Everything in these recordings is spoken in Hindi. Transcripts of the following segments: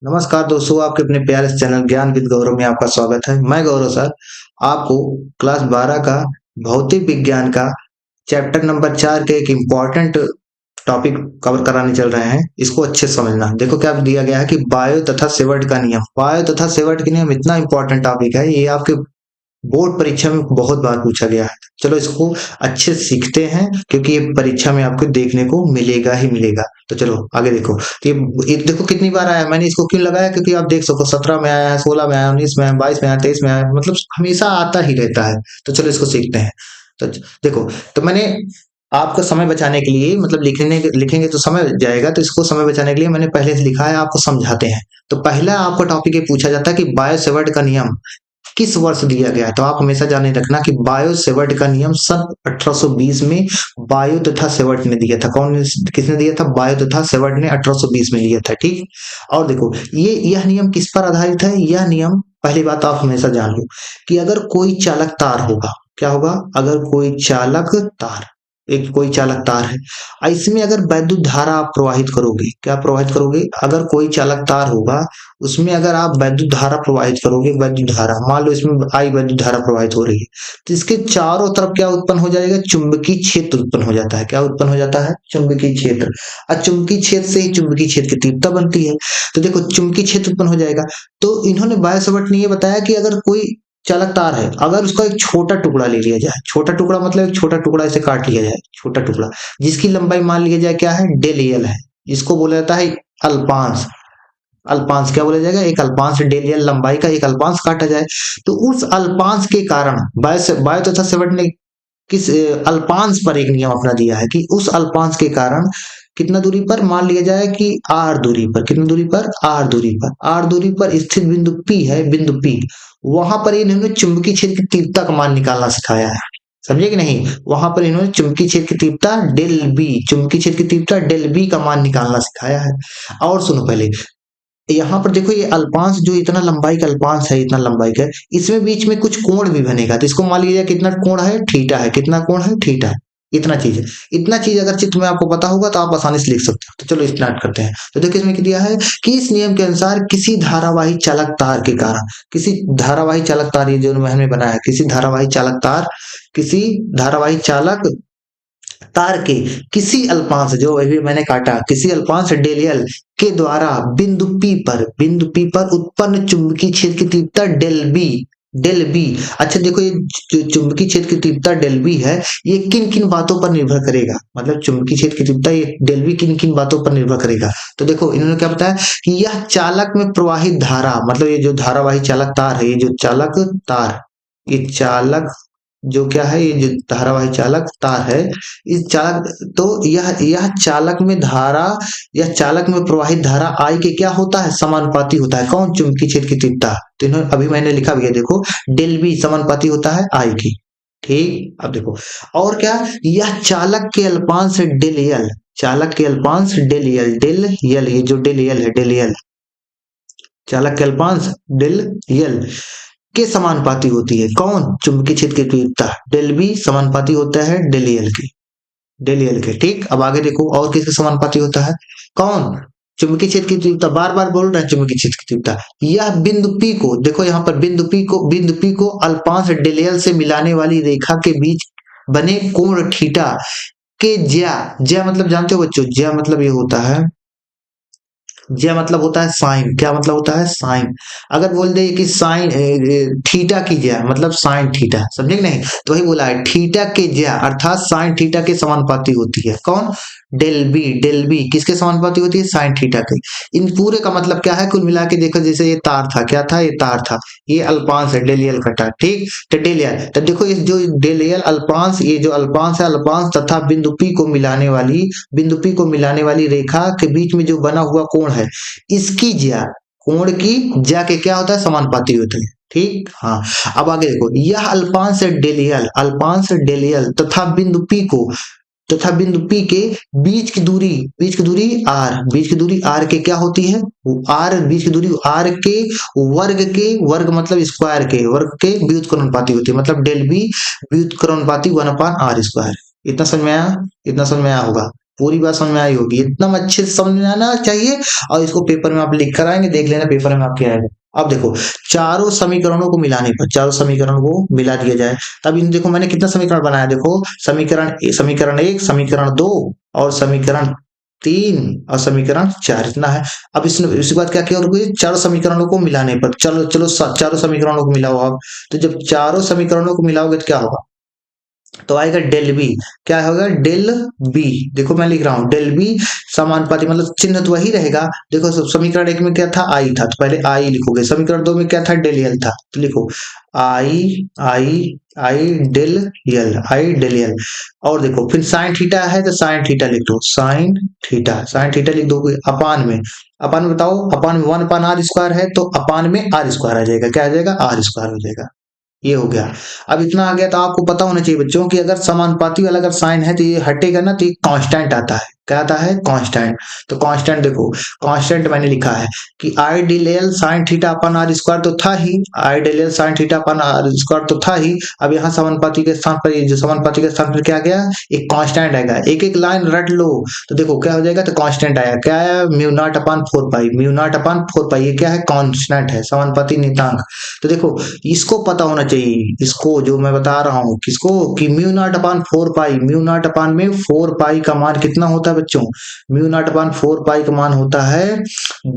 नमस्कार दोस्तों, आपके अपने प्यारे से चैनल ज्ञान विद गौरव में आपका स्वागत है। मैं गौरव सर आपको क्लास 12 का भौतिक विज्ञान का चैप्टर नंबर 4 के एक इम्पॉर्टेंट टॉपिक कवर कराने चल रहे हैं। इसको अच्छे से समझना। देखो क्या दिया गया है कि बायो तथा सेवर्ट का नियम। बायो तथा सेवर्ट के नियम इतना इम्पोर्टेंट टॉपिक है, ये आपके बोर्ड परीक्षा में बहुत बार पूछा गया है। चलो इसको अच्छे से सीखते हैं, क्योंकि ये परीक्षा में आपको देखने को मिलेगा ही मिलेगा। तो चलो आगे देखो। तो ये देखो कितनी बार आया। मैंने इसको क्यों लगाया, क्योंकि आप देख सको 17 में आया है, 16 में आया, 19 में आया, 22 में आया, 23 में आया, मतलब हमेशा आता ही रहता है। तो चलो इसको सीखते हैं। तो देखो, तो मैंने आपका समय बचाने के लिए, मतलब लिखेंगे तो समय जाएगा, तो इसको समय बचाने के लिए मैंने पहले से लिखा है, आपको समझाते हैं। तो पहला आपको टॉपिक ये पूछा जाता है कि बायो सेवर्ट का नियम किस वर्ष दिया गया है। तो आप हमेशा जाने रखना कि बायो सेवर्ट का नियम सन 1820 में बायो तथा सेवर्ट ने दिया था। किसने दिया था? बायो तथा सेवर्ट ने 1820 में दिया था। ठीक। और देखो यह नियम किस पर आधारित है। यह नियम, पहली बात आप हमेशा जान लो कि अगर कोई चालक तार होगा, क्या होगा? अगर कोई चालक तार, एक कोई चालक तार है, इसमें अगर वैद्युत धारा आप प्रवाहित करोगे, क्या प्रवाहित करोगे? अगर कोई चालक तार होगा, उसमें अगर आप वैद्युत धारा प्रवाहित करोगे, वैद्युत धारा मान लो इसमें आई वैद्युत धारा प्रवाहित हो रही है, तो इसके चारों तरफ क्या उत्पन्न हो जाएगा? चुंबकीय क्षेत्र उत्पन्न हो जाता है। क्या उत्पन्न हो जाता है? चुंबकीय क्षेत्र। और चुंबकीय क्षेत्र से ही चुंबकीय क्षेत्र की तीव्रता बनती है। तो देखो चुंबकीय क्षेत्र उत्पन्न हो जाएगा। तो इन्होंने बायोसैवर्ट ने ये बताया कि अगर कोई चालक तार है, अगर उसका एक छोटा टुकड़ा ले लिया जाए, छोटा टुकड़ा मतलब एक छोटा टुकड़ा ऐसे काट लिया जाए, छोटा टुकड़ा जिसकी लंबाई मान लिया जाए क्या है? डेल एल है, जिसको बोला जाता है अल्पांश। अल्पांश क्या बोला जाएगा? एक अल्पांश, डेल एल लंबाई का एक अल्पांश काटा जाए, तो उस अल्पांश के कारण बायो तथा सेवर्ट ने किस अल्पांश पर एक नियम अपना दिया है कि उस अल्पांश के कारण कितना दूरी पर, मान लिया जाए कि आर दूरी पर, कितनी दूरी पर? आर दूरी पर, आर दूरी पर स्थित बिंदु पी है, बिंदु पी, वहां पर इन्होंने चुंबकीय क्षेत्र की तीव्रता का मान निकालना सिखाया है। समझे कि नहीं? वहां पर इन्होंने चुंबकीय क्षेत्र की तीव्रता डेल बी, चुंबकीय क्षेत्र की तीव्रता डेल बी का मान निकालना सिखाया है। और सुनो पहले, यहाँ पर देखो ये अल्पांश, जो इतना लंबाई का अल्पांश है, इतना लंबाई का, इसमें बीच में कुछ कोण भी बनेगा। तो इसको मान लीजिए कितना कोण है? थीटा है। कितना कोण है? थीटा है। इतना चीज है। इतना चीज अगर चित्र में आपको पता होगा तो आप आसानी से लिख सकते हो। तो चलो स्टार्ट करते हैं। तो देखिए इसमें क्या दिया है कि इस नियम के अनुसार किसी धारावाही चालक तार के कारण, किसी धारावाही चालक तार, ये जो हमने बनाया है, किसी धारावाही चालक तार, किसी धारावाही चालक तार के किसी अल्पांश, जो अभी मैंने काटा, किसी अल्पांश डेल एल के द्वारा बिंदु पी पर उत्पन्न चुंबकीय क्षेत्र की तीव्रता डेल बी, डेल बी। अच्छा देखो, ये जो चुंबकीय क्षेत्र की तीव्रता डेल बी है, ये किन किन बातों पर निर्भर करेगा? मतलब चुंबकीय क्षेत्र की तीव्रता ये डेल बी किन किन बातों पर निर्भर करेगा? तो देखो इन्होंने क्या बताया कि यह चालक में प्रवाहित धारा, मतलब ये जो धारावाही चालक तार है, ये जो चालक तार, ये चालक जो क्या है, ये जो धारावाही चालक तार है, इस चालक, तो यह चालक में धारा, यह चालक में प्रवाहित धारा आई के क्या होता है? समानुपाती होता है। कौन? चुंबकीय क्षेत्र की तीव्रता। तो इन्होंने अभी मैंने लिखा भी है, देखो डेल बी समानुपाती होता है आई की। ठीक। अब देखो और क्या, यह चालक के अल्पांश डेल एल, चालक के अल्पांश डेल एल, डेल एल, ये जो डेल एल है, डेल एल, चालक के अल्पांश डेल एल के समानुपाती होती है। कौन? चुंबकीय क्षेत्र की तीव्रता डेल बी समानुपाती होता है डेल एल के, डेल एल के। ठीक। अब आगे देखो और किसके समानुपाती होता है? कौन? चुंबकीय क्षेत्र की तीव्रता, बार बार बोल रहे हैं चुंबकीय क्षेत्र की तीव्रता। यह बिंदु पी को, देखो यहाँ पर बिंदु पी को अल्पांश डेल एल से मिलाने वाली रेखा के बीच बने कोण थीटा के ज्या, ज्या मतलब जानते हो बच्चों? ज्या मतलब ये होता है, ज्या मतलब होता है साइन। क्या मतलब होता है? साइन। अगर बोल दे कि साइन थीटा की ज्या मतलब साइन थीटा, समझे कि नहीं? तो वही बोला है, थीटा के ज्या अर्थात साइन थीटा के समानुपाती होती है। कौन? डेल बी, डेल बी किसके समानुपाती होती है? साइन थीटा के। इन पूरे का मतलब क्या है? कुल मिला के देखो, जैसे ये तार था, क्या था? ये तार था, ये अल्पांश है, डेल एल कटा। ठीक। तो डेल एल, तो देखो इस जो डेल एल अल्पांश, ये जो अल्पांश है, अल्पांश तथा बिंदु पी को मिलाने वाली, बिंदु पी को मिलाने वाली रेखा के बीच में जो बना हुआ कोण है, इसकी ज्या, कोण की ज्या के क्या होता है? समानुपाती होता है। ठीक। हाँ। अब आगे देखो, यह अल्पांश डेल एल, अल्पांश डेल एल तथा बिंदु पी को, तथा बिंदु पी के बीच की दूरी, बीच की दूरी आर, बीच की दूरी आर के क्या होती है? आर, बीच की दूरी आर के वर्ग मतलब स्क्वायर के वर्ग के व्युत्क्रमानुपाती होती है। मतलब डेल बी व्युत्क्रमानुपाती 1/r स्क्वायर। इतना समझ में आया? इतना समझ में आया होगा। पूरी बात समझ में आई होगी, एकदम अच्छे से समझ में आना चाहिए। और इसको पेपर में आप लिख कर आएंगे, देख लेना पेपर में आपके आएगा। अब देखो, चारों समीकरणों को मिलाने पर, चारों समीकरणों को मिला दिया जाए, तब इन देखो मैंने कितना समीकरण बनाया, देखो समीकरण एक, समीकरण दो, और समीकरण तीन, और समीकरण चार, इतना है। अब इसके बाद क्या किया, और कोई चारों समीकरणों को मिलाने पर, चलो चलो चारों समीकरणों को मिलाओ आप। तो जब चारों समीकरणों को मिलाओगे तो क्या होगा, तो आएगा डेल बी। क्या होगा, डेल बी। देखो मैं लिख रहा हूं डेल बी समानुपाती, मतलब चिन्ह तो वही रहेगा। देखो समीकरण एक में क्या था, आई था, तो पहले आई लिखोगे। समीकरण दो में क्या था, डेल एल था, तो लिखो आई आई आई डेल एल, आई डेल एल। और देखो फिर साइन थीटा है तो साइन थीटा लिख दो, साइन थीटा, साइन थीटा लिख दोगे। अपान में, अपान में बताओ, अपान में वन अपान आर स्क्वायर है, तो अपान में आर स्क्वायर आ जाएगा, क्या आ जाएगा, आर स्क्वायर हो जाएगा। ये हो गया। अब इतना आ गया तो आपको पता होना चाहिए बच्चों कि अगर समानुपाती वाला अगर साइन है तो ये हटेगा ना, तो ये कांस्टेंट आता है। क्या आता है, कांस्टेंट। तो कांस्टेंट देखो, कांस्टेंट मैंने लिखा है कि I D L sine theta upon R square तो था ही, I D L sine theta upon R square तो था ही। अब यहाँ समानुपाती के स्थान पर, जो समानुपाती के स्थान पर क्या गया, एक कांस्टेंट आएगा। एक एक लाइन रट लो, तो देखो क्या हो जाएगा, तो कांस्टेंट आया, क्या आया, म्यू नॉट अपान 4 पाई, म्यू नॉट अपान 4 पाई, ये क्या है, कांस्टेंट है, समानुपाती नियतांक। तो देखो इसको पता होना चाहिए, इसको जो मैं बता रहा हूँ, किसको, कि म्यू नॉट अपान 4 पाई, म्यू नॉट अपान में 4 पाई का मान कितना होता है बच्चों, म्यू नॉट अपान 4 पाई का मान होता है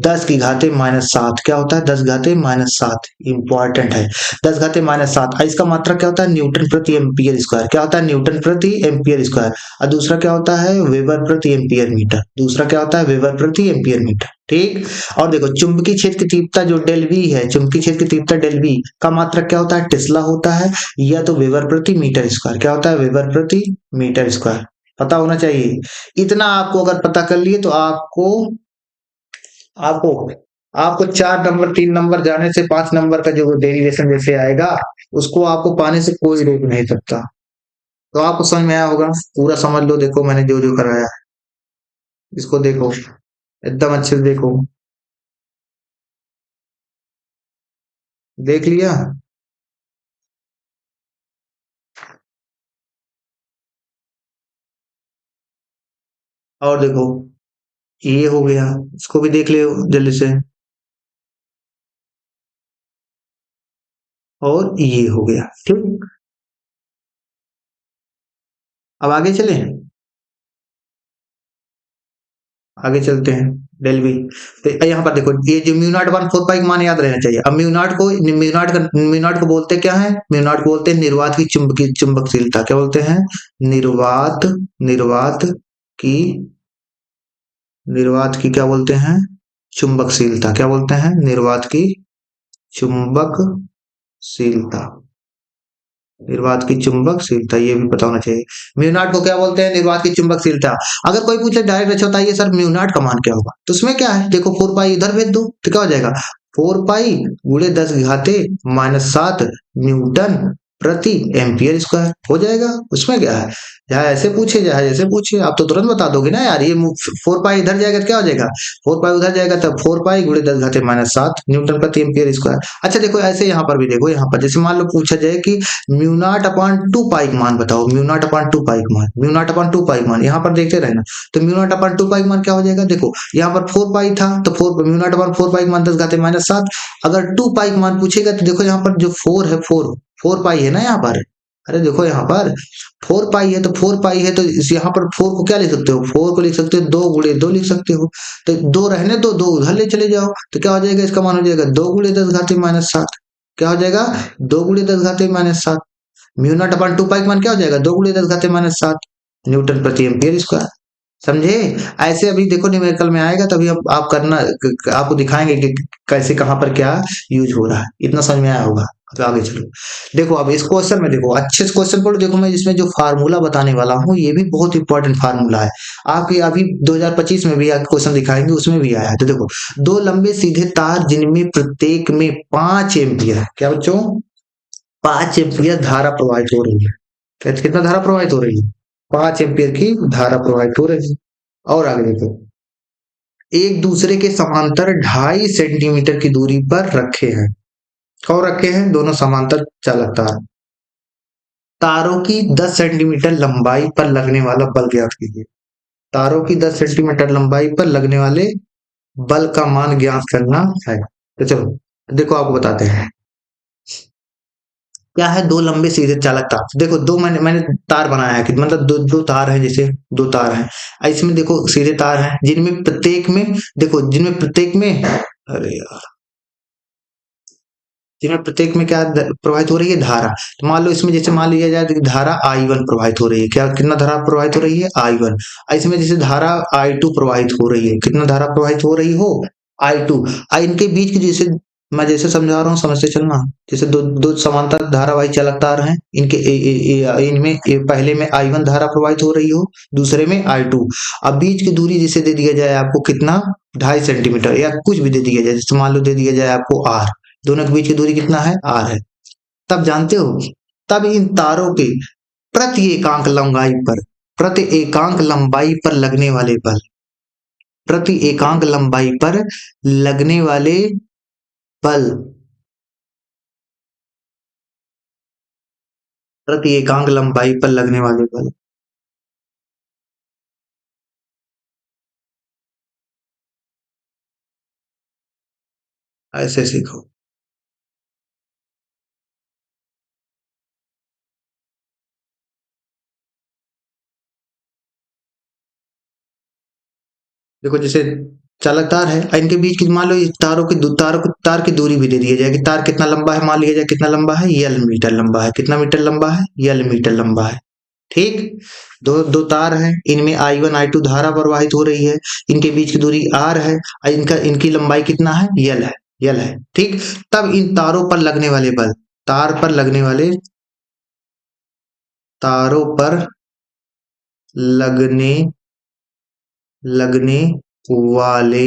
10 की घाते माइनस 7। क्या होता है, 10 घाते माइनस 7, इंपॉर्टेंट है। 10 घाते माइनस 7, इसका मात्रक क्या होता है, न्यूटन प्रति एम्पियर स्क्वायर। क्या होता है, न्यूटन प्रति एम्पियर स्क्वायर। और दूसरा क्या होता है, वेबर प्रति एम्पियर मीटर। दूसरा क्या होता है, वेबर प्रति एम्पियर मीटर। ठीक। और देखो चुंबकीय क्षेत्र की तीव्रता जो डेल वी है, चुंबकीय क्षेत्र की तीव्रता डेल वी का मात्रक क्या होता है, टेस्ला होता है, या तो वेबर प्रति मीटर स्क्वायर। क्या होता है, वेबर प्रति मीटर स्क्वायर, पता होना चाहिए। इतना आपको अगर पता कर लिए तो आपको आपको आपको 4 नंबर 3 नंबर जाने से 5 नंबर का जो डेरिवेशन जैसे आएगा, उसको आपको पाने से कोई रोक नहीं सकता। तो आपको समझ में आया होगा, पूरा समझ लो। देखो मैंने जो जो कराया, इसको देखो, एकदम अच्छे से देखो, देख लिया। और देखो ये हो गया, इसको भी देख लियो जल्दी से। और ये हो गया, ठीक। अब आगे चले, आगे चलते हैं। डेल बी, तो यहाँ पर देखो ये जो म्यू नॉट अपान 4 पाई का मान याद रहना चाहिए। अब म्यू नॉट को बोलते क्या है, म्यू नॉट को बोलते हैं निर्वात की चुंबकीय चुंबकशीलता। क्या बोलते हैं, निर्वात, निर्वात की, निर्वात की क्या बोलते हैं, चुंबकशीलता। क्या बोलते हैं, निर्वात की चुंबकशीलता, निर्वात की चुंबकशीलता, ये भी पता होना चाहिए। म्यूनाट को क्या बोलते हैं, निर्वात की चुंबकशीलता। अगर कोई पूछे डायरेक्ट, अच्छा बताइए सर म्यूनाट का मान क्या होगा, तो उसमें क्या है, देखो 4 पाई इधर भेज दो तो क्या हो जाएगा, 4 पाई गुणे 10 घाते माइनस 7 न्यूटन प्रति एम्पियर स्क्वायर हो जाएगा। उसमें क्या है, चाहे ऐसे पूछे चाहे जैसे पूछे, आप तो तुरंत बता दोगे ना यार। ये 4 पाई इधर जाएगा तो क्या हो जाएगा, 4 पाई उधर जाएगा, तब 4 पाई गुणे 10 घाते माइनस 7 न्यूटन प्रति एम्पियर स्क्वायर। अच्छा देखो ऐसे यहाँ पर भी देखो, यहाँ पर जैसे मान लो पूछा जाए कि म्यू नॉट अपॉन 2 पाई का मान बताओ, म्यू नॉट अपॉन 2 पाई का मान, म्यू नॉट अपॉन 2 पाई का मान, यहाँ पर देखते रहना। तो म्यू नॉट अपॉन 2 पाई का मान क्या हो जाएगा, देखो यहाँ पर 4 पाई था, तो 4 म्यू नॉट अपॉन 4 पाई का मान 10 घाते माइनस 7। अगर 2 पाई का मान पूछेगा तो देखो यहाँ पर जो 4 है, 4 पाई है ना यहाँ पर। अरे देखो यहाँ पर 4 पाई है, तो 4 पाई है तो इस यहाँ पर 4 को क्या लिख सकते हो, 4 को लिख सकते हो 2 गुणे 2 लिख सकते हो। तो 2 रहने दो, 2 उधर ले चले जाओ, तो क्या हो जाएगा, इसका मान हो जाएगा 2 गुणे 10 घाते माइनस 7। क्या हो जाएगा, 2 गुणे 10 घाते माइनस 7। म्यू नॉट अपॉन 2 पाई का मान क्या हो जाएगा, 2 गुणे 10 घाते माइनस 7 न्यूटन प्रति एम्पियर स्क्वायर। समझे। ऐसे अभी देखो न्यूमेरिकल में आएगा तभी आप करना, आपको दिखाएंगे कि कैसे कहाँ पर क्या यूज हो रहा है। इतना समझ में आया होगा, तो आगे चलो। देखो अब इस क्वेश्चन में देखो, अच्छे से क्वेश्चन पढ़ो। देखो मैं इसमें जो फार्मूला बताने वाला हूँ ये भी बहुत इंपॉर्टेंट फार्मूला है। आपके अभी 2025 में भी क्वेश्चन दिखाएंगे, उसमें भी आया है। तो देखो, दो लंबे सीधे तार जिनमें प्रत्येक में 5 एम्पियर, क्या बच्चों, 5 एम्पियर धारा प्रवाहित हो रही है। कितना धारा प्रवाहित हो रही है, 5 एम्पियर की धारा प्रवाहित हो रही है। और आगे देखो, एक दूसरे के समांतर 2.5 सेंटीमीटर की दूरी पर रखे हैं। कौन रखे हैं, दोनों समांतर चालक तार। तारों की 10 सेंटीमीटर लंबाई पर लगने वाला बल ज्ञात कीजिए। तारों की 10 सेंटीमीटर लंबाई पर लगने वाले बल का मान ज्ञात करना है। तो चलो देखो आपको बताते हैं क्या है। दो लंबे सीधे चालक तार, देखो दो मैंने मैंने तार बनाया है कि मतलब दो दो तार है, जैसे दो तार हैं, इसमें देखो सीधे तार हैं जिनमें प्रत्येक में, देखो जिनमें प्रत्येक में, अरे यार, जिनमें प्रत्येक में क्या प्रवाहित हो रही है, धारा। तो मान लो इसमें जैसे मान लिया जाए कि धारा I1 प्रवाहित हो रही है, क्या कितना धारा प्रवाहित हो रही है, I1। इसमें जैसे धारा I2 प्रवाहित हो रही है, कितना धारा प्रवाहित हो रही हो, I2। इनके बीच की जैसे मैं जैसे समझा रहा हूँ समझते चलना, जैसे दो दो समांतर धारावाही चालक तार हैं, इनके इनमें पहले में I1 धारा प्रवाहित हो रही हो, दूसरे में I2। अब बीच की दूरी जैसे दे दिया जाए आपको कितना, 2.5 सेंटीमीटर, या कुछ भी दे दिया जाए, जैसे मान लो दे दिया जाए आपको R, दोनों के बीच की दूरी कितना है, R है। तब जानते हो, तब इन तारों के प्रति एकांक लंबाई पर, प्रति एकांक लंबाई पर लगने वाले बल, प्रति एकांक लंबाई पर लगने वाले बल, प्रति एकांक लंबाई पर लगने वाले बल, ऐसे सीखो। देखो जैसे चालक तार है, इनके बीच की मान लो इस तारों की तार की दूरी भी दे दी जाए कि तार कितना लंबा है, मान लिया जाए कितना लंबा है, यल मीटर लंबा है, कितना मीटर लंबा है, यल मीटर लंबा है। ठीक, दो दो तार हैं, इनमें I1 I2 धारा प्रवाहित हो रही है, इनके बीच की दूरी R है, और इनका इनकी लंबाई कितना है, यल है, यल है। ठीक, तब इन तारों पर लगने वाले बल, तार पर लगने वाले, तारों पर लगने लगने वाले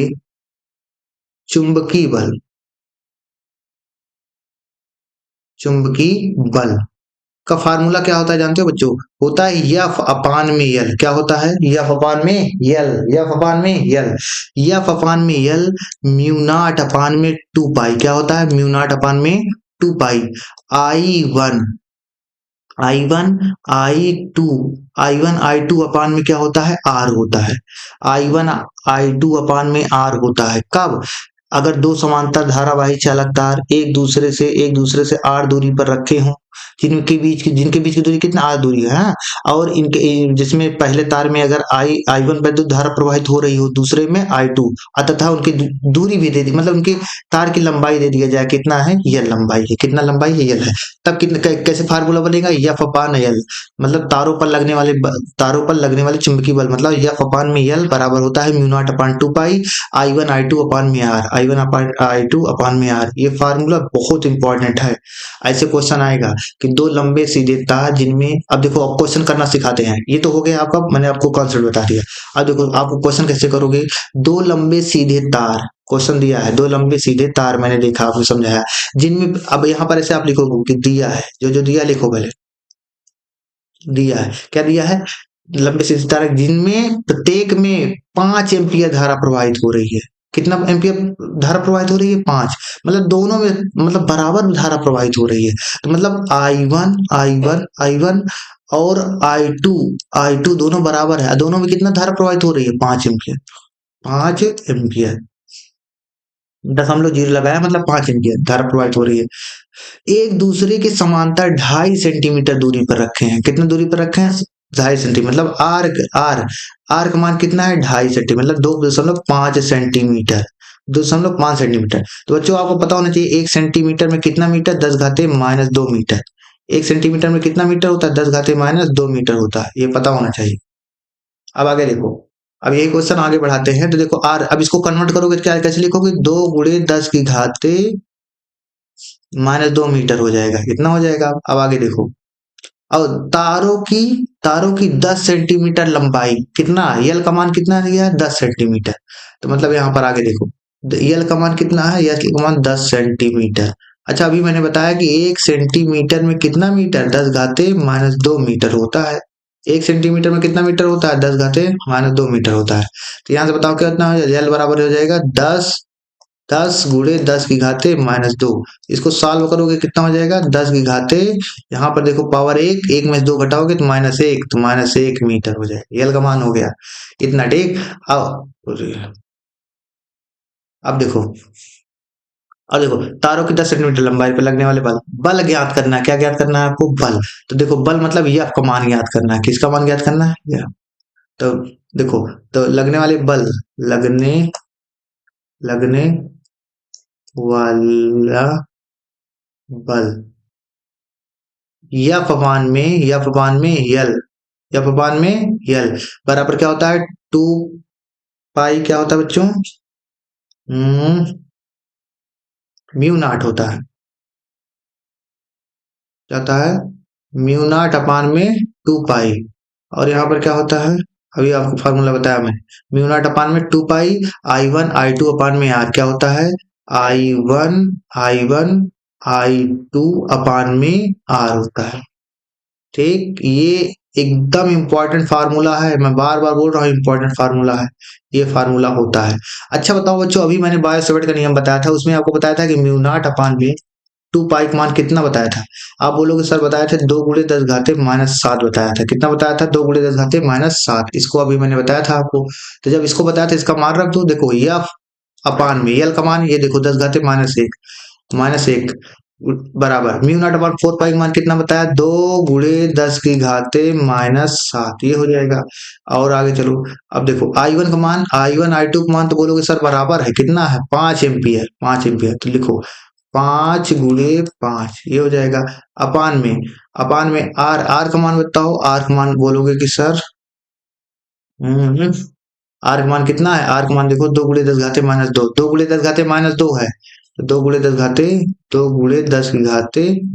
चुंबकीय बल, चुंबकीय बल का फार्मूला क्या होता है जानते हो बच्चों, होता है यफ अपान में यल। क्या होता है, यफ अपान में यल, यफ अपान में यल, यफ अपान में यल, म्यू नॉट अपान में 2 पाई। क्या होता है, म्यू नॉट अपान में 2 पाई। I1 I1 I2, I1 I2 अपान में क्या होता है, R होता है। I1 I2 अपान में R होता है कब, अगर दो समांतर धारावाही चालक तार एक दूसरे से R दूरी पर रखे हों, जिनके बीच की दूरी कितना, R दूरी है, हाँ? और इनके जिसमें पहले तार में अगर I1 वैद्युत धारा प्रवाहित हो रही हो, दूसरे में I2, तथा उनकी दूरी भी दे दी, मतलब उनकी तार की लंबाई दे दिया जाए कितना है, यल लंबाई है, कितना लंबाई है, यल है। तब कितना कैसे फार्मूला बनेगा, यफ अपान यल, मतलब तारों पर लगने वाले चुंबकीय बल, मतलब यफ अपान में यल बराबर होता है म्यू नॉट अपान 2 पाई I1 I2 अपान में R, I1 अपान I2 अपान में R। ये फार्मूला बहुत इंपॉर्टेंट है। ऐसे क्वेश्चन आएगा कि दो लंबे सीधे तार जिनमें, अब देखो अब क्वेश्चन करना सिखाते हैं, ये तो हो गया आपका, मैंने आपको कॉन्सेप्ट बता दिया। अब देखो आप क्वेश्चन कैसे करोगे, दो लंबे सीधे तार, क्वेश्चन दिया है, दो लंबे सीधे तार, मैंने देखा आपको समझाया, जिनमें, अब यहाँ पर ऐसे आप लिखोगे कि दिया है, जो जो दिया लिखो पहले, दिया है, क्या दिया है, लंबे सीधे तार जिनमें प्रत्येक में 5 एम्पियर धारा प्रवाहित हो रही है। कितना एम्पियर धारा प्रवाहित हो रही है, 5, मतलब दोनों में मतलब बराबर धारा प्रवाहित हो रही है। तो मतलब I1 और I2 दोनों बराबर है, दोनों में कितना धारा प्रवाहित हो रही है, 5 एम्पियर, 5 एम्पियर, दशमलव जीरो लगाया, मतलब 5 एम्पियर धारा प्रवाहित हो रही है। एक दूसरे के समांतर 2.5 सेंटीमीटर दूरी पर रखे हैं, कितने दूरी पर रखे हैं, 2.5 सेंटीमीटर, मतलब आर का मान कितना है, 2.5 सेंटीमीटर, मतलब 2.5 सेंटीमीटर, 2.5 सेंटीमीटर। तो बच्चों आपको पता होना चाहिए 1 सेंटीमीटर में कितना मीटर, 10⁻⁻2 मीटर, 1 सेंटीमीटर में कितना मीटर होता है, 10⁻⁻2 मीटर होता है, ये पता होना चाहिए। अब आगे देखो, अब यही क्वेश्चन आगे बढ़ाते हैं, तो देखो आर, अब इसको कन्वर्ट करोगे क्या, कैसे लिखोगे, 2 × 10⁻⁻2 मीटर हो जाएगा, इतना हो जाएगा। अब आगे देखो, और तारों की 10 सेंटीमीटर लंबाई, कितना, यल का मान कितना दिया है, 10 सेंटीमीटर। तो मतलब यहाँ पर आगे देखो, यल का मान कितना है, यल का मान 10 सेंटीमीटर। अच्छा अभी मैंने बताया कि 1 सेंटीमीटर में कितना मीटर, 10⁻⁻2 मीटर होता है। 1 सेंटीमीटर में कितना मीटर होता है, 10⁻⁻2 मीटर होता है। तो यहाँ से बताओ क्या कितना हो जाएगा, यल बराबर हो जाएगा 10 10 गुणे 10 की घाते -2। इसको सॉल्व करोगे कितना हो जाएगा? 10 की घाते, यहाँ पर देखो पावर एक, एक में से दो घटाओगे तो -1, तो -1 मीटर हो जाएगा। यल का मान हो गया इतना, ठीक। अब देखो, अब देखो तारों की 10 सेंटीमीटर लंबाई पर लगने वाले बल, बल ज्ञात करना है। क्या ज्ञात करना है आपको? बल। तो देखो बल मतलब ये आपका मान ज्ञात करना है। किसका मान ज्ञात करना है? तो देखो, तो लगने वाले बल, लगने लगने वाला बल, यफ अपान में यल बराबर क्या होता है? 2 पाई क्या होता है बच्चों? हम्म, म्यू नॉट होता है। क्या होता है? म्यू नॉट अपान में 2 पाई। और यहाँ पर क्या होता है? अभी आपको फार्मूला बताया मैंने। म्यू नॉट अपान में 2 पाई I1 I2 अपान में आर। क्या होता है? I1 I2 अपान में आर होता है। ठीक, ये एकदम इंपॉर्टेंट फार्मूला है। मैं बार बार बोल रहा हूँ, इंपॉर्टेंट फार्मूला है। ये फार्मूला होता है। अच्छा बताओ बच्चों, अभी मैंने बायो सेवर्ट का नियम बताया था, उसमें आपको बताया था कि म्यू नॉट अपान में 2 पाई का मान कितना बताया था? आप बोलोगे सर बताया था 2 गुणे 10 घाते -7 बताया था। कितना बताया था? 2 गुणे 10 घाते -7। इसको अभी मैंने बताया था आपको। तो जब इसको बताया था, इसका मान रख दो। देखो यह अपान में यल का मान, ये देखो 10 घाते -1 बराबर म्यू नॉट अपान 4 पाई का मान कितना बताया? 2 गुणे 10 की घाते -7, ये हो जाएगा। और आगे चलो, अब देखो I1 का मान, I1 I2 का मान, तो बोलोगे सर बराबर है कितना है? 5 एम्पियर, 5 एम्पियर। तो लिखो 5 गुणे 5, ये हो जाएगा। अपान में आर का मान बताओ। आर का मान बोलोगे कि सर आर का मान कितना है? आर का मान देखो 2 गुणे 10 घाते -2, 2 गुणे 10 घाते -2 है। तो 2 गुणे 10 घाते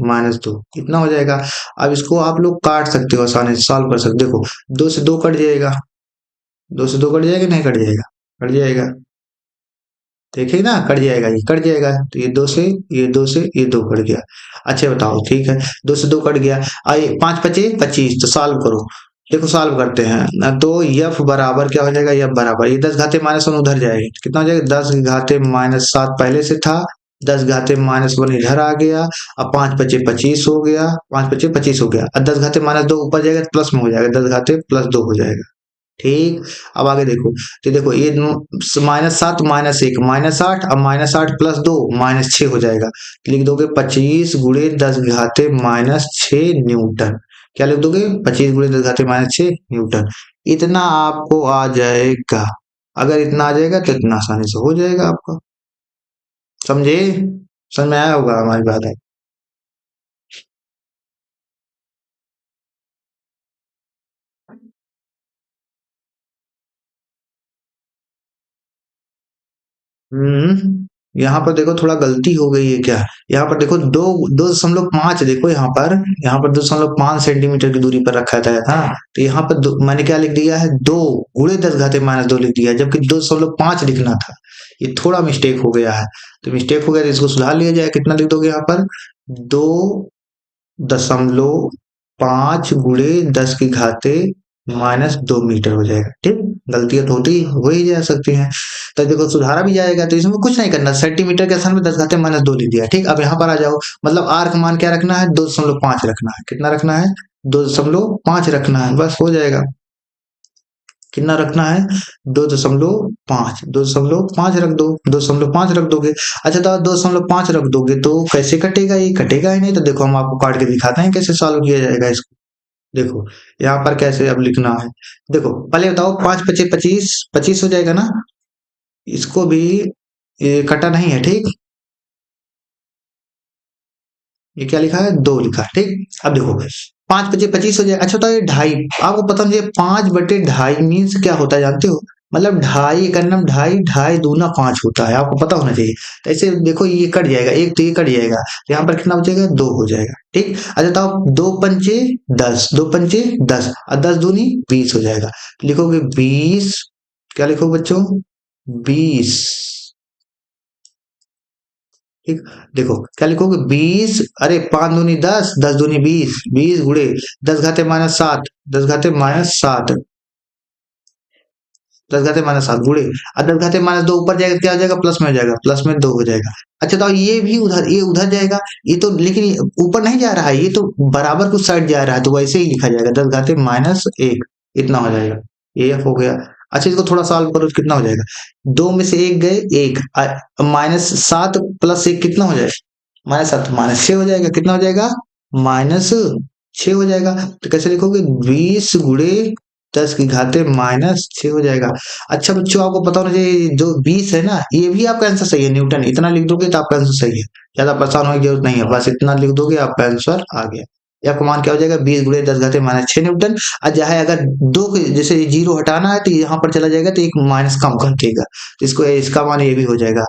-2 कितना हो जाएगा? अब इसको आप लोग काट सकते हो, आसानी से सॉल्व कर सकते हो। देखो 2 से 2 कट जाएगा, 2 से 2 कट जाएगा, नहीं कट जाएगा? कट जाएगा। देखिए ना, कट जाएगा, ये कट जाएगा। तो ये 2 से, ये 2 से, ये 2 कट गया। अच्छा बताओ, ठीक है, 2 से 2 कट गया। आइए 5 पचे 25, तो सॉल्व करो। देखो सॉल्व करते हैं ना, तो यफ बराबर क्या हो जाएगा? यफ बराबर, ये 10 घाते -1 उधर जाएगी, कितना हो जाएगा? 10 घाते -7 पहले से था, 10 घाते -1 इधर आ गया। अब 5 पचे 25 हो गया, 5 पचे 25 हो गया। अब 10 घाते -2 ऊपर जाएगा, प्लस में हो जाएगा, 10 घाते +2 हो जाएगा। ठीक। अब आगे देखो, तो देखो ये -7 -1 -8, अब -8 +2 -6 हो जाएगा। लिख दोगे 25 गुणे 10 घाते -6 न्यूटन। क्या लिख दोगे? 25 गुणे 10 घाते -6 न्यूटन। इतना आपको आ जाएगा। अगर इतना आ जाएगा तो इतना आसानी से हो जाएगा आपका। समझे? समझ में आया होगा हमारी बात है। यहाँ पर देखो थोड़ा गलती हो गई है क्या? यहाँ पर देखो 2.5 देखो, यहाँ पर 2.5 सेंटीमीटर की दूरी पर रखा था। हाँ, तो यहाँ पर मैंने क्या लिख दिया है? 2 गुणे 10 घाते -2 लिख दिया है, जबकि 2.5 लिखना था। ये थोड़ा मिस्टेक हो गया है। तो मिस्टेक हो गया, तो इसको सुधार लिया जाए। कितना लिख दोगे यहाँ पर? 2.5 गुणे 10 की घाते -2 मीटर हो जाएगा। ठीक, गलतियां तो होती हो ही जा सकती हैं। तो देखो सुधारा भी जाएगा, तो इसमें कुछ नहीं करना। सेंटीमीटर के स्थान में 10 घाते -2 लिख दिया। ठीक, अब यहाँ पर आ जाओ। मतलब आर का मान क्या रखना है? 2.5 रखना है। कितना रखना है? 2.5 रखना है, बस हो जाएगा। कितना रखना है? 2.5 रख दो, 2.5 रख दोगे। अच्छा तो 2.5 रख दोगे तो कैसे कटेगा? ये कटेगा ही नहीं। तो देखो हम आपको काट के दिखाते हैं कैसे सॉल्व किया जाएगा इसको। देखो यहाँ पर कैसे अब लिखना है। देखो पहले बताओ, 5 पचे 25, 25 हो जाएगा ना। इसको भी, ये कटा नहीं है, ठीक। ये क्या लिखा है? 2 लिखा है, ठीक। अब देखो 5 पचे 25 हो जाए। अच्छा तो ये ढाई, आपको पता मुझे 5/2 मीन्स क्या होता है जानते हो? मतलब ढाई का नाम ढाई, ढाई दूना 5 होता है, आपको पता होना चाहिए। तो ऐसे देखो ये कट जाएगा, एक तो ये कट जाएगा, तो यहाँ पर कितना बचेगा? 2 हो जाएगा। ठीक। अच्छा तो 2 पंचे 10, 2 पंचे 10, और 10 दूनी 20 हो जाएगा। लिखोगे 20, क्या लिखोगे बच्चों? 20। ठीक। देखो क्या लिखोगे? 20, अरे 5 दूनी 10, 10 दूनी 20, 20 गुणे 10 घाते -7, 10 घाते -7 10 घाते माइनस 7 गुणे, और 10 घाते माइनस 2 ऊपर जाएगा, क्या हो जाएगा, प्लस में हो जाएगा, प्लस में 2 हो जाएगा। अच्छा तो ये भी उधर, ये उधर जाएगा, ये तो लेकिन ये ऊपर नहीं जा रहा है, ये तो बराबर कुछ साइड जा रहा है, तो वैसे ही लिखा जाएगा 10 घाते माइनस 1, इतना हो जाएगा, ये एफ हो गया। अच्छा इसको थोड़ा सॉल्व करो, कितना हो जाएगा, 2 में से 1 गए 1, माइनस 7 प्लस 1 कितना हो जाएगा, माइनस 7 माइनस 6 हो जाएगा, कितना हो जाएगा, माइनस 6 हो जाएगा। तो कैसे लिखोगे, 20 गुणे 10 की घाते माइनस 6 हो जाएगा। अच्छा बच्चों आपको पता होना चाहिए, जो 20 है ना, ये भी आपका आंसर सही है, न्यूटन, इतना लिख दोगे तो आपका आंसर सही है, ज्यादा परेशान होने की जरूरत नहीं है, बस इतना लिख दोगे आपका आंसर आ गया। या का मान क्या हो जाएगा, 20 गुणे 10 घाते माइनस 6 न्यूटन। और चाहे अगर दो जैसे जीरो हटाना है तो यहाँ पर चला जाएगा, तो एक माइनस कम कर देगा, तो इसको इसका मान ये भी हो जाएगा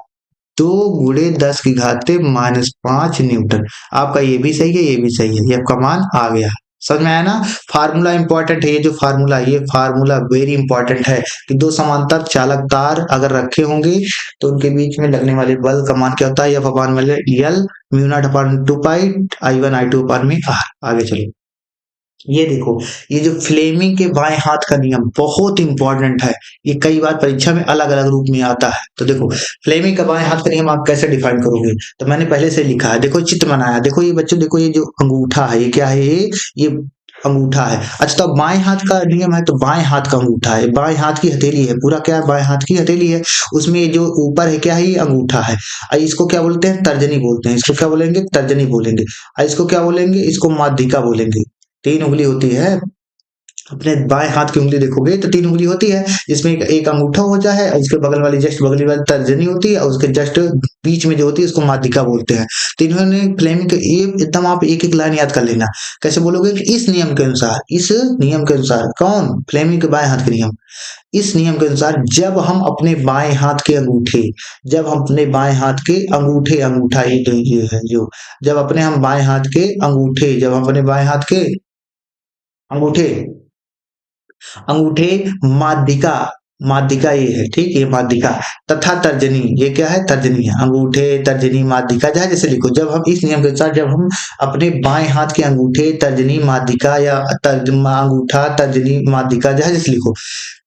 2 गुणे 10 की घाते माइनस 5 न्यूटन। आपका ये भी सही है, ये भी सही है, ये आपका मान आ गया। समझ में आया ना, फार्मूला इंपॉर्टेंट है, ये जो फार्मूला, ये फार्मूला वेरी इंपॉर्टेंट है कि दो समांतर चालक तार अगर रखे होंगे तो उनके बीच में लगने वाले बल का मान क्या होता है, एफ अपान एल म्यू नॉट अपान 2 पाई I1 I2 अपान में आर। आगे चलो, ये देखो, ये जो फ्लेमिंग के बाएं हाथ का नियम बहुत इंपॉर्टेंट है, ये कई बार परीक्षा में अलग अलग रूप में आता है। तो देखो फ्लेमिंग का बाएं हाथ का नियम आप कैसे डिफाइन करोगे, तो मैंने पहले से लिखा है, देखो चित्र बनाया, देखो ये बच्चों, देखो ये जो अंगूठा है, ये क्या है, ये अंगूठा है। अच्छा तो बाएं हाथ का नियम है, तो बाएं हाथ का अंगूठा है, बाएं हाथ की हथेली है, पूरा क्या है, बाएं हाथ की हथेली है, उसमें जो ऊपर है क्या है, ये अंगूठा है। और इसको क्या बोलते हैं, तर्जनी बोलते हैं, इसको क्या बोलेंगे, तर्जनी बोलेंगे। और इसको क्या बोलेंगे, इसको माध्यिका बोलेंगे। 3 उंगली होती है, अपने बाएं हाथ की उंगली देखोगे तो 3 उंगली होती है, जिसमें एक अंगूठा होता है, और उसके बगल वाली जस्ट बगल वाली तर्जनी होती है, और उसके जस्ट बीच में जो होती है उसको माध्यिका बोलते हैं। तो इन्होंने फ्लेमिंग के ये एकदम आप एक एक लाइन याद कर लेना। कैसे बोलोगे कि इस नियम के अनुसार, इस नियम के अनुसार, कौन, फ्लेमिंग के बाएं हाथ के नियम, इस नियम के अनुसार जब हम अपने बाएं हाथ के अंगूठे, जब हम अपने बाएं हाथ के अंगूठे, अंगूठा ये है जो, जब अपने हम बाएं हाथ के अंगूठे, जब हम अपने बाएं हाथ के अंगूठे, अंगूठे माध्यिका, माध्यिका ये है, ठीक, ये माध्यिका तथा तर्जनी, ये क्या है, तर्जनी है, अंगूठे तर्जनी माध्यिका, जहाँ जैसे लिखो, जब हम इस नियम के अनुसार जब हम अपने बाएं हाथ के अंगूठे तर्जनी माध्यिका या अंगूठा तर्जनी माध्यिका, जहाँ जैसे लिखो,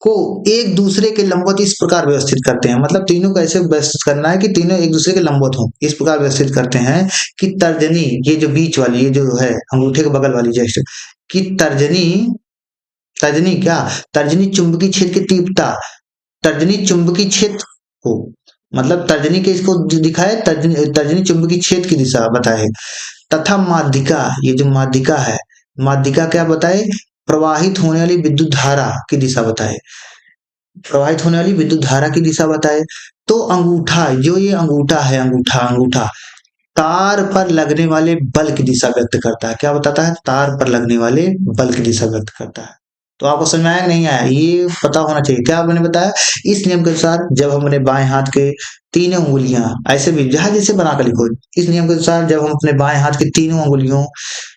को एक दूसरे के लंबवत इस प्रकार व्यवस्थित करते हैं, मतलब तीनों को ऐसे व्यवस्थित करना है कि तीनों एक दूसरे के लंबवत हो, इस प्रकार व्यवस्थित करते हैं कि तर्जनी, ये जो बीच वाली, ये जो है अंगूठे के बगल वाली जस्ट, कि तर्जनी, तर्जनी क्या, तर्जनी चुंबकीय क्षेत्र की तीव्रता, तर्जनी चुंबकीय क्षेत्र हो, मतलब तर्जनी के इसको दिखाए, तर्जनी चुंबकीय क्षेत्र की दिशा बताए, तथा माध्यिका, ये जो माध्यिका है, माध्यिका क्या बताए, प्रवाहित होने वाली विद्युत धारा की दिशा बताए, प्रवाहित होने वाली विद्युत धारा की दिशा बताए। तो अंगूठा, जो ये अंगूठा है, अंगूठा, अंगूठा तार पर लगने वाले बल की दिशा व्यक्त करता है, क्या बताता है, तार पर लगने वाले बल की दिशा व्यक्त करता है। तो आपको समझ में आया नहीं आया, ये पता होना चाहिए, क्या मैंने बताया, इस नियम के अनुसार जब हम अपने बाएं हाथ के तीनों उंगलियां, ऐसे भी जहां जैसे बनाकर लिखो, इस नियम के अनुसार जब हम अपने बाएं हाथ की तीनों उंगलियों,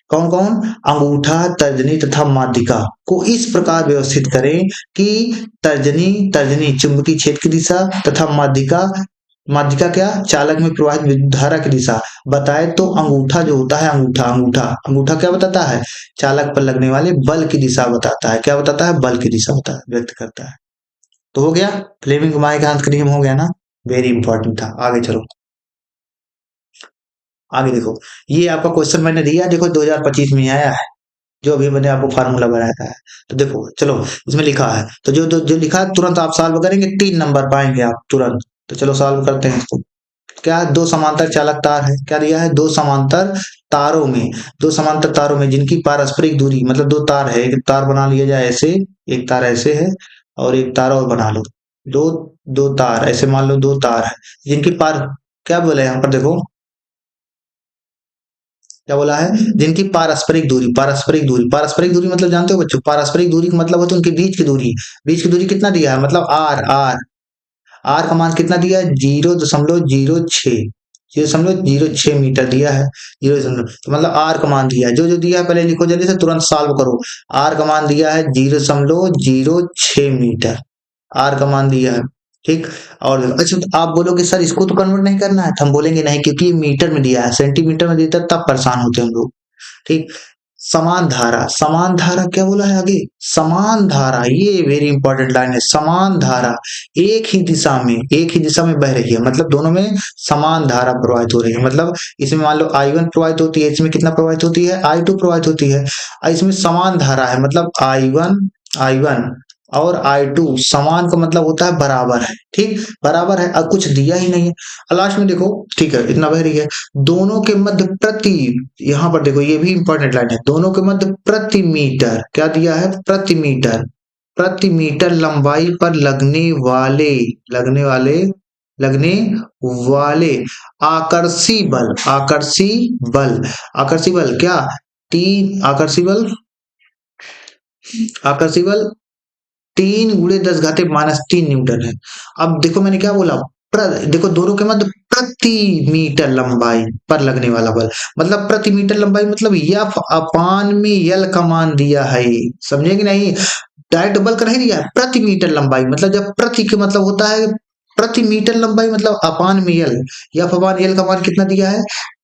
कौन कौन, अंगूठा तर्जनी तथा माध्यिका को इस प्रकार व्यवस्थित करें कि तर्जनी, तर्जनी चुंबकीय क्षेत्र की दिशा तथा माध्यिका, माध्यिका क्या, चालक में प्रवाहित विद्युत धारा की दिशा बताए, तो अंगूठा जो होता है, अंगूठा, अंगूठा, अंगूठा क्या बताता है, चालक पर लगने वाले बल की दिशा बताता है, क्या बताता है, बल की दिशा बता व्यक्त करता है। तो हो गया, फ्लेमिंग के बाएं हाथ का नियम हो गया ना, वेरी इंपॉर्टेंट था। आगे चलो, आगे देखो, ये आपका क्वेश्चन मैंने दिया, देखो 2025 में आया है, जो अभी मैंने आपको फार्मूला बनाया है। तो देखो चलो, इसमें लिखा है, तो जो लिखा है तुरंत आप सॉल्व करेंगे, 3 नंबर पाएंगे आप तुरंत। तो चलो सॉल्व करते हैं इसको। क्या, दो समांतर चालक तार है, क्या दिया है, दो समांतर तारों में, दो समांतर तारों में जिनकी पारस्परिक दूरी, मतलब दो तार है, एक तार बना लिया जाए ऐसे, एक तार ऐसे है, और एक तार और बना लो, दो, दो तार ऐसे मान लो, दो तार है जिनकी पार, क्या बोले यहाँ पर देखो, क्या बोला है, जिनकी पारस्परिक दूरी, पारस्परिक दूरी, पारस्परिक दूरी मतलब जानते हो बच्चों, पारस्परिक दूरी का मतलब होता है उनके बीच की दूरी, बीच की दूरी कितना दिया है, मतलब आर, आर, आर का मान कितना दिया है, 0.06, 0.06 मीटर दिया है, 0, तो मतलब आर का मान दिया है, जो जो दिया है पहले लिखो जल्दी से, तुरंत सॉल्व करो। आर का मान दिया है 0.06 मीटर, आर का मान दिया है, ठीक। और अच्छा तो आप बोलोगे सर इसको तो कन्वर्ट नहीं करना है, तो हम बोलेंगे नहीं, क्योंकि ये मीटर में दिया है, सेंटीमीटर में देता तब परेशान होते हैं हम लोग, ठीक। समान धारा क्या बोला है आगे? समान धारा, ये वेरी इंपॉर्टेंट लाइन है। समान धारा एक ही दिशा में बह रही है, मतलब दोनों में समान धारा प्रवाहित हो रही है। मतलब इसमें मान लो I1 प्रवाहित होती है, इसमें कितना प्रवाहित होती है? I2 प्रवाहित होती है। इसमें समान धारा है, मतलब I1 और I2 समान का मतलब होता है बराबर है। ठीक, बराबर है। अब कुछ दिया ही नहीं है लास्ट में, देखो ठीक है, इतना बह रही है। दोनों के मध्य प्रति, यहाँ पर देखो ये भी इंपॉर्टेंट लाइन है, दोनों के मध्य प्रति मीटर, क्या दिया है? प्रति मीटर लंबाई पर लगने वाले आकर्षी बल क्या? तीन आकर्षी बल 3 × 10⁻³ न्यूटन है। अब देखो मैंने क्या बोला? देखो दोनों के मध्य प्रति मीटर लंबाई पर लगने वाला बल, मतलब प्रति मीटर लंबाई, मतलब F/L का मान दिया है। समझे कि नहीं? डायरेक्ट बल का नहीं दिया है, प्रति मीटर लंबाई, मतलब जब प्रति के मतलब होता है प्रति मीटर लंबाई, मतलब अपान में L, F/L का मान कितना दिया है?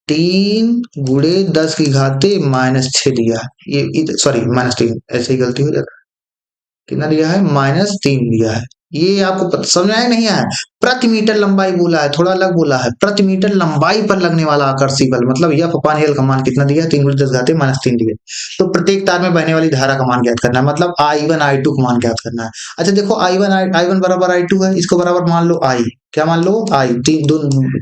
3 × 10⁻⁻6 दिया है। ये सॉरी -3, ऐसे ही गलती हो जाता है। कितना दिया है? -3 दिया है। ये आपको समझ आया नहीं आया? प्रति मीटर लंबाई बोला है, थोड़ा अलग बोला है। प्रति मीटर लंबाई पर लगने वाला आकर्षी बल, मतलब F/L का मान कितना दिया? 3 × 10⁻³ दिया। तो प्रत्येक तार में बहने वाली धारा का मान ज्ञात करना है, मतलब I1 I2 का मान ज्ञात करना है। अच्छा देखो, I1 बराबर I2 है, इसको बराबर मान लो I, क्या मान लो? I,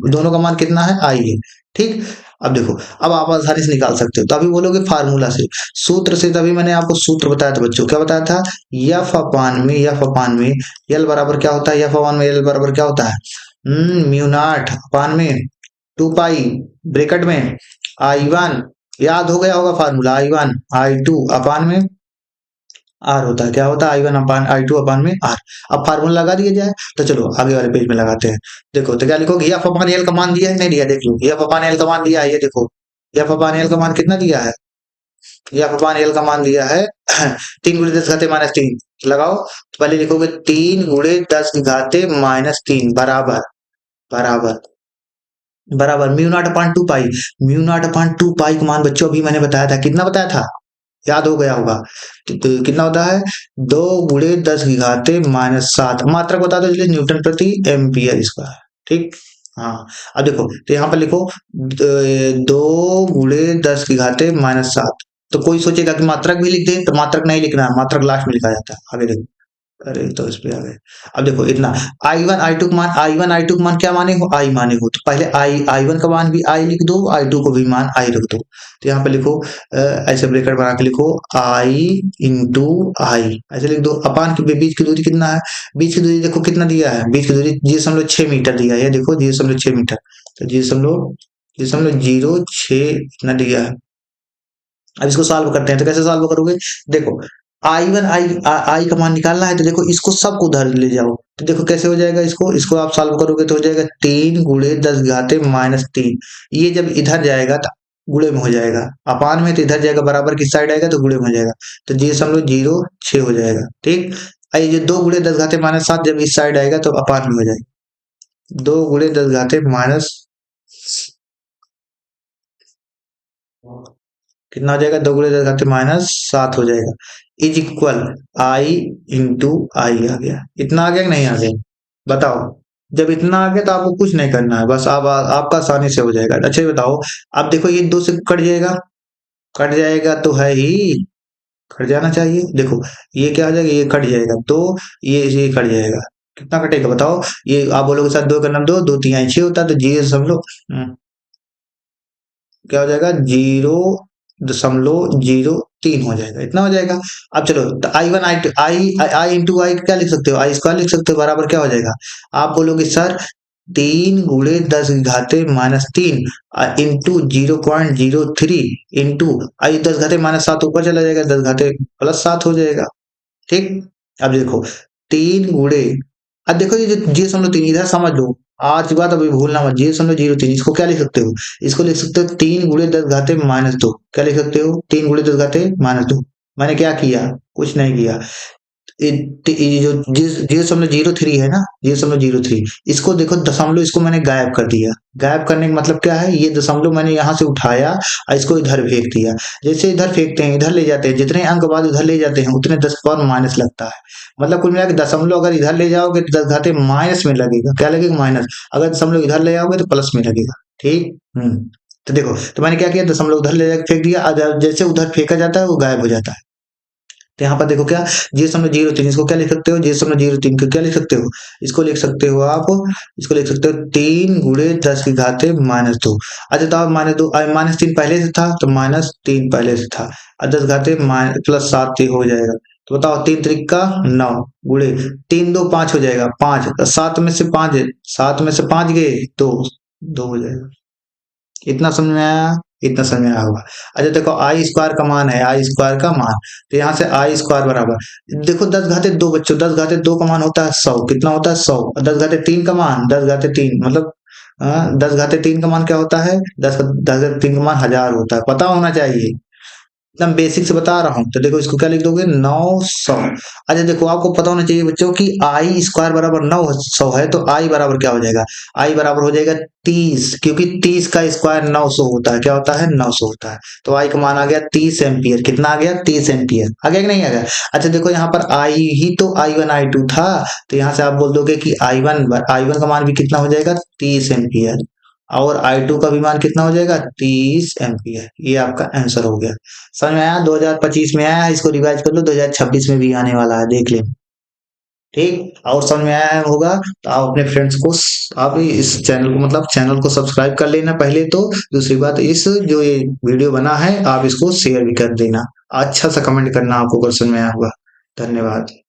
दोनों का मान कितना है? I है। ठीक, अब देखो, अब आप आसानी से निकाल सकते हो। तभी बोलोगे फार्मूला से, सूत्र से। तभी मैंने आपको सूत्र बताया था बच्चों, क्या बताया था? F/में L बराबर क्या होता है? F/L बराबर क्या होता है? μ0/2 पाई ब्रैकेट में I1, याद हो गया होगा फार्मूला, I1 I2 अपान में R होता है। क्या होता है? I2 अपान में R। अब फार्मूला लगा दिया जाए, तो चलो आगे वाले पेज में लगाते हैं। देखो तो क्या लिखोगे? F/L का मान दिया है, नहीं दिया? देख लो, F/L का मान दिया है, ये देखो F/L का मान कितना दिया है? F/L का मान दिया है 3 × 10⁻³ लगाओ। तो पहले लिखोगे 3 × 10⁻³ बराबर बराबर बराबर μ0/2 पाई। μ0/2 पाई का मान बच्चों अभी मैंने बताया था, कितना बताया था? याद हो गया होगा। तो कितना होता है? 2 × 10⁻⁷। मात्रक बता दो इसलिए न्यूटन प्रति एम्पियर इसका। ठीक, हाँ। अब देखो तो यहाँ पर लिखो 2 × 10⁻⁷। तो कोई सोचेगा कि मात्रक भी लिख दे, तो मात्रक नहीं लिखना है, मात्रक लास्ट में लिखा जाता है। आगे देखो, अरे तो इस पे आ गए। अब देखो इतना I1 I2 का मान क्या माने हो? I माने हो, तो पहले I1 का मान भी I लिख दो, I2 को भी मान I रख दो। तो यहाँ पे लिखो ऐसे ब्रैकेट बना के लिखो I × I, ऐसे लिख दो। अपान के बीच की दूरी कितना है? बीच की दूरी देखो कितना दिया है? बीच की दूरी 0.6 मीटर दिया है, ये देखो 0.6 मीटर। तो 0.06 इतना दिया है। अब इसको सॉल्व करते हैं, तो कैसे सॉल्व करोगे? देखो I1 I का मान निकालना है, तो देखो इसको सबको उधर ले जाओ, तो देखो कैसे हो जाएगा। इसको आप सॉल्व करोगे तो हो जाएगा 3 × 10⁻³ ये जब इधर जाएगा तो गुणे में हो जाएगा, अपान में तो इधर जाएगा, बराबर की साइड आएगा तो गुणे में हो जाएगा, तो 0.06 हो जाएगा। ठीक, ये जो 2 × 10⁻⁷ जब इस साइड आएगा तो अपान में हो जाएगा। 2 × 10⁻⁷ कितना हो जाएगा? 2 × 10⁻⁷ हो जाएगा, इज इक्वल I × I आ गया। इतना आ गया कि नहीं आ गया? बताओ। जब इतना आ गया तो आपको कुछ नहीं करना है, बस आप आपका आसानी से हो जाएगा। अच्छा ये बताओ, अब देखो ये 2 से कट जाएगा तो है ही, कट जाना चाहिए। देखो ये क्या हो जाएगा? ये कट जाएगा, तो ये कट जाएगा। कितना कटेगा बताओ? ये आप बोलोगे सर 2 का नाम 2, 2 3 6 होता है, तो 0 समझ लो क्या हो जाएगा? 0.03 हो जाएगा, इतना हो जाएगा। अब चलो तो I1 I क्या लिख सकते हो? I² लिख सकते हो, बराबर क्या हो जाएगा? आप बोलोगे सर 3 × 10⁻³ इंटू 0.03 इंटू 10⁻⁷ ऊपर चला जाएगा, 10⁻+7 हो जाएगा। ठीक, अब देखो 3 गुणे, अब देखो ये जो 0.3 इधर समझ लो, आज की बात अभी भूलना मत। 0.03 इसको क्या लिख सकते हो? इसको लिख सकते हो 3 × 10⁻²। क्या लिख सकते हो? 3 × 10⁻²। मैंने क्या किया? कुछ नहीं किया। ये जो 0.03 है ना, 0.03, इसको देखो दशमलव, इसको मैंने गायब कर दिया। गायब करने का मतलब क्या है, ये दशमलव मैंने यहाँ से उठाया और इसको इधर फेंक दिया। जैसे इधर फेंकते हैं, इधर ले जाते हैं, जितने अंक बाद उधर ले जाते हैं उतने 10 पावर माइनस लगता है। मतलब कुल मिला के दशमलव अगर इधर ले जाओगे तो 10 घाते माइनस में लगेगा। क्या लगेगा? माइनस। अगर दशमलव इधर ले आओगे तो प्लस में लगेगा। ठीक। तो देखो, तो मैंने क्या किया, दशमलव उधर ले जाकर फेंक दिया, जैसे उधर फेंका जाता है वो गायब हो जाता है। तो यहाँ पर देखो क्या, 0.03, इसको क्या लिख सकते हो, 0.03 को क्या लिख सकते हो, इसको लिख सकते हो आप, इसको लिख सकते हो 3 गुणे 10 की घाते -2। अच्छा, तो आप -2 -3 पहले से था तो -3 पहले से था, और 10 घाते +7 हो जाएगा। तो बताओ, 3 त्रिक का 9 गुणे 3 2 5 हो जाएगा, 5, 7 में से 5, 7 में से 5 गए तो 2 हो जाएगा। इतना समझ में आया? इतना समझ में आया होगा। अच्छा देखो, आई स्क्वायर का मान है, आई स्क्वायर का मान, तो यहाँ से आई स्क्वायर बराबर, देखो 10 घाते 2 बच्चों, 10 घाते 2 का मान होता है 100। कितना होता है? 100। और 10 घाते 3 का मान, 10 घाते 3 मतलब 10 घाते 3 का मान क्या होता है? 10 घाते 3 का मान 1000 होता है। पता होना चाहिए, एकदम बेसिक से बता रहा हूँ। तो देखो, इसको क्या लिख दोगे, 900। अच्छा देखो, आपको पता होना चाहिए बच्चों कि आई स्क्वायर बराबर 900 है, तो आई बराबर क्या हो जाएगा, आई बराबर हो जाएगा 30, क्योंकि 30 का स्क्वायर 900 होता है। क्या होता है? 900 होता है। तो आई का मान आ गया 30 एम्पियर। कितना आ गया? 30 एम्पियर। आ गया कि नहीं आ गया? अच्छा देखो, यहाँ पर आई ही तो I1 I2 था, तो यहाँ से आप बोल दोगे कि I1 का मान भी कितना हो जाएगा, 30 एम्पियर, और I2 का भी मान कितना हो जाएगा, 30 एम्पियर। ये आपका आंसर हो गया। समझ में आया? 2025 में आया है, इसको रिवाइज कर लो, 2026 में भी आने वाला है, देख लें। ठीक। और समझ में आया होगा तो आप अपने फ्रेंड्स को, आप इस चैनल को, मतलब चैनल को सब्सक्राइब कर लेना पहले तो। दूसरी बात, इस जो ये वीडियो बना है आप इसको शेयर भी कर देना। अच्छा सा कमेंट करना आपको अगर समझ में आया होगा। धन्यवाद।